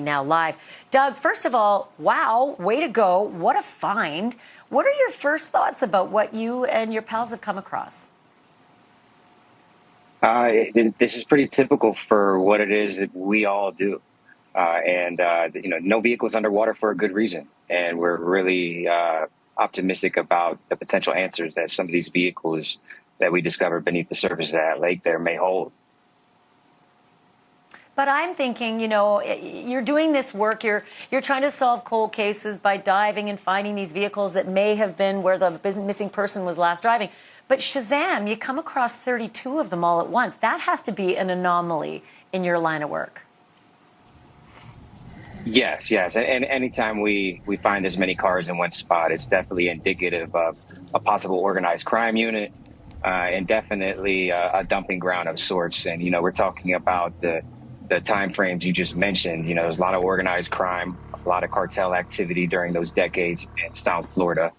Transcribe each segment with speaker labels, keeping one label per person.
Speaker 1: Now live. Doug, first of all, wow, way to go. What a find. What are your first thoughts about what you and your pals have come across?
Speaker 2: This is pretty typical for what it is that we all do. No vehicles underwater for a good reason. And we're really optimistic about the potential answers that some of these vehicles that we discovered beneath the surface of that lake there may hold.
Speaker 1: But I'm thinking, you're doing this work, you're trying to solve cold cases by diving and finding these vehicles that may have been where the missing person was last driving. But Shazam, you come across 32 of them all at once. That has to be an anomaly in your line of work.
Speaker 2: Yes. And anytime we find this many cars in one spot, it's definitely indicative of a possible organized crime unit and definitely a dumping ground of sorts. And, we're talking about the time frames you just mentioned. There's a lot of organized crime, a lot of cartel activity during those decades in South Florida.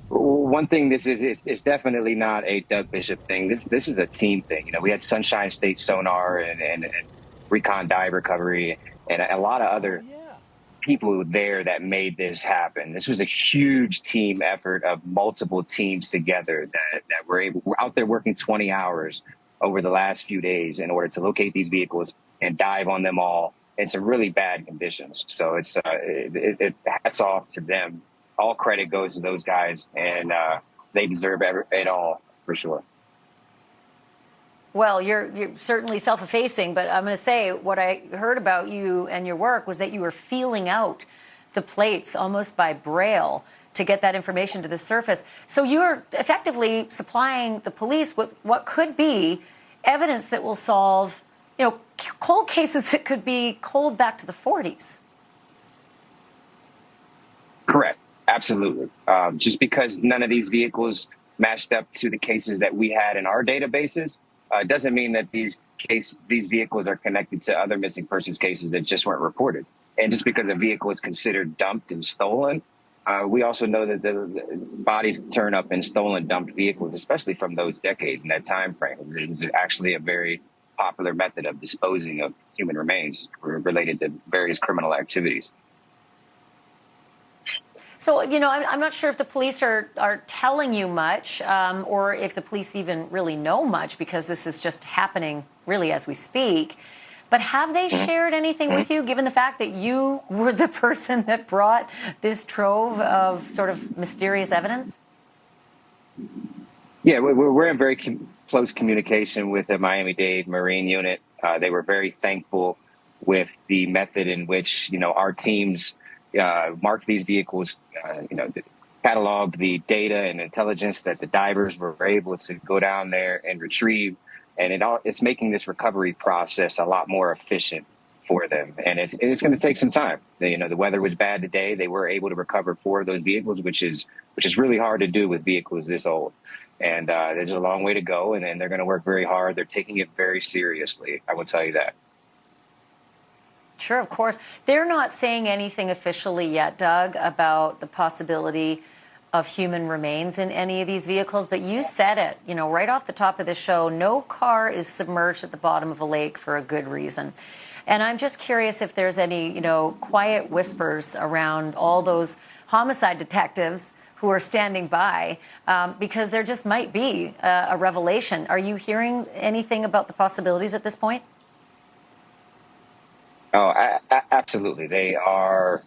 Speaker 2: One thing, this is definitely not a Doug Bishop thing. This is a team thing. We had Sunshine State Sonar and Recon Dive Recovery and a lot of other people there that made this happen. This was a huge team effort of multiple teams together that were out there working 20 hours over the last few days in order to locate these vehicles and dive on them all in some really bad conditions. So it's hats off to them. All credit goes to those guys, and they deserve it all for sure.
Speaker 1: Well, you're certainly self-effacing, but I'm going to say what I heard about you and your work was that you were feeling out the plates almost by braille to get that information to the surface. So you're effectively supplying the police with what could be evidence that will solve, cold cases that could be cold back to the 40s.
Speaker 2: Correct. Absolutely. Just because none of these vehicles matched up to the cases that we had in our databases doesn't mean that these vehicles are connected to other missing persons cases that just weren't reported. And just because a vehicle is considered dumped and stolen, we also know that the bodies turn up in stolen, dumped vehicles, especially from those decades and that time frame. It is actually a very popular method of disposing of human remains related to various criminal activities.
Speaker 1: So, I'm not sure if the police are telling you much or if the police even really know much, because this is just happening really as we speak. But have they shared anything with you, given the fact that you were the person that brought this trove of sort of mysterious evidence?
Speaker 2: Yeah, we're in very close communication with the Miami-Dade Marine Unit. They were very thankful with the method in which, our teams marked these vehicles, cataloged the data and intelligence that the divers were able to go down there and retrieve. And it's making this recovery process a lot more efficient for them. And it's going to take some time. The weather was bad today. They were able to recover 4 of those vehicles, which is really hard to do with vehicles this old. And there's a long way to go. And they're going to work very hard. They're taking it very seriously. I will tell you that.
Speaker 1: Sure, of course. They're not saying anything officially yet, Doug, about the possibility of human remains in any of these vehicles, but you said it, right off the top of the show, no car is submerged at the bottom of a lake for a good reason. And I'm just curious if there's any, quiet whispers around all those homicide detectives who are standing by, because there just might be a revelation. Are you hearing anything about the possibilities at this point?
Speaker 2: Oh, absolutely. They are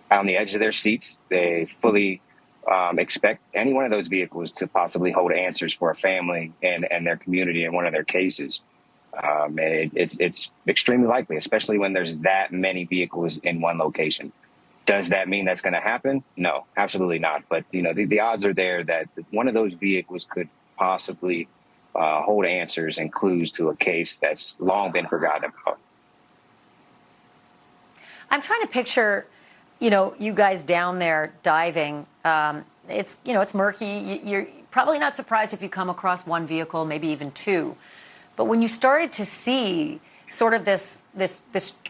Speaker 2: on the edge of their seats. They fully expect any one of those vehicles to possibly hold answers for a family and their community in one of their cases. It's extremely likely, especially when there's that many vehicles in one location. Does that mean that's going to happen? No, absolutely not. But, the odds are there that one of those vehicles could possibly hold answers and clues to a case that's long been forgotten about.
Speaker 1: I'm trying to picture, you guys down there diving. It's murky. You're probably not surprised if you come across one vehicle, maybe even 2. But when you started to see sort of this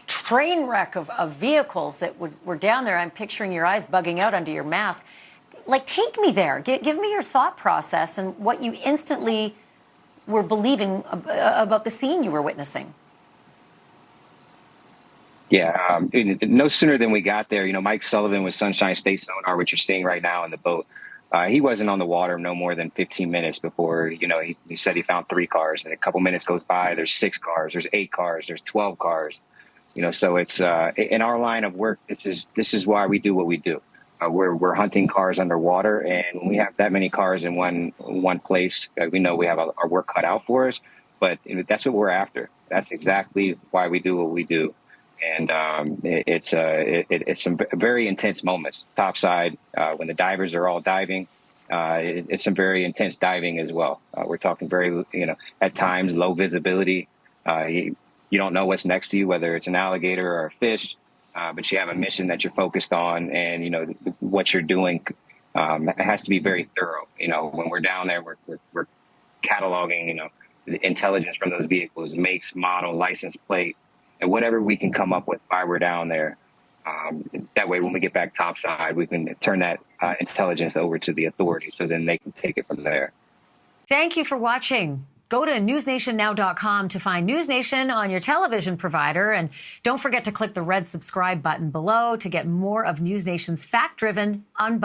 Speaker 1: train wreck of vehicles that were down there, I'm picturing your eyes bugging out under your mask. Like, take me there. Give me your thought process and what you instantly were believing about the scene you were witnessing.
Speaker 2: Yeah, no sooner than we got there, Mike Sullivan with Sunshine State Sonar, which you're seeing right now in the boat. He wasn't on the water no more than 15 minutes before, he said he found 3 cars, and a couple minutes goes by, there's 6 cars, there's 8 cars, there's 12 cars. So it's in our line of work. This is why we do what we do. We're hunting cars underwater, and when we have that many cars in one place, we know we have our work cut out for us. But that's what we're after. That's exactly why we do what we do. And it's some very intense moments topside when the divers are all diving. It's some very intense diving as well. We're talking very, at times low visibility. You don't know what's next to you, whether it's an alligator or a fish, but you have a mission that you're focused on, and what you're doing it has to be very thorough. When we're down there, we're cataloging, the intelligence from those vehicles, makes, model, license plate, and whatever we can come up with while we're down there. That way, when we get back topside, we can turn that intelligence over to the authorities, so then they can take it from there.
Speaker 1: Thank you for watching. Go to newsnationnow.com to find News Nation on your television provider. And don't forget to click the red subscribe button below to get more of News Nation's fact-driven, unbiased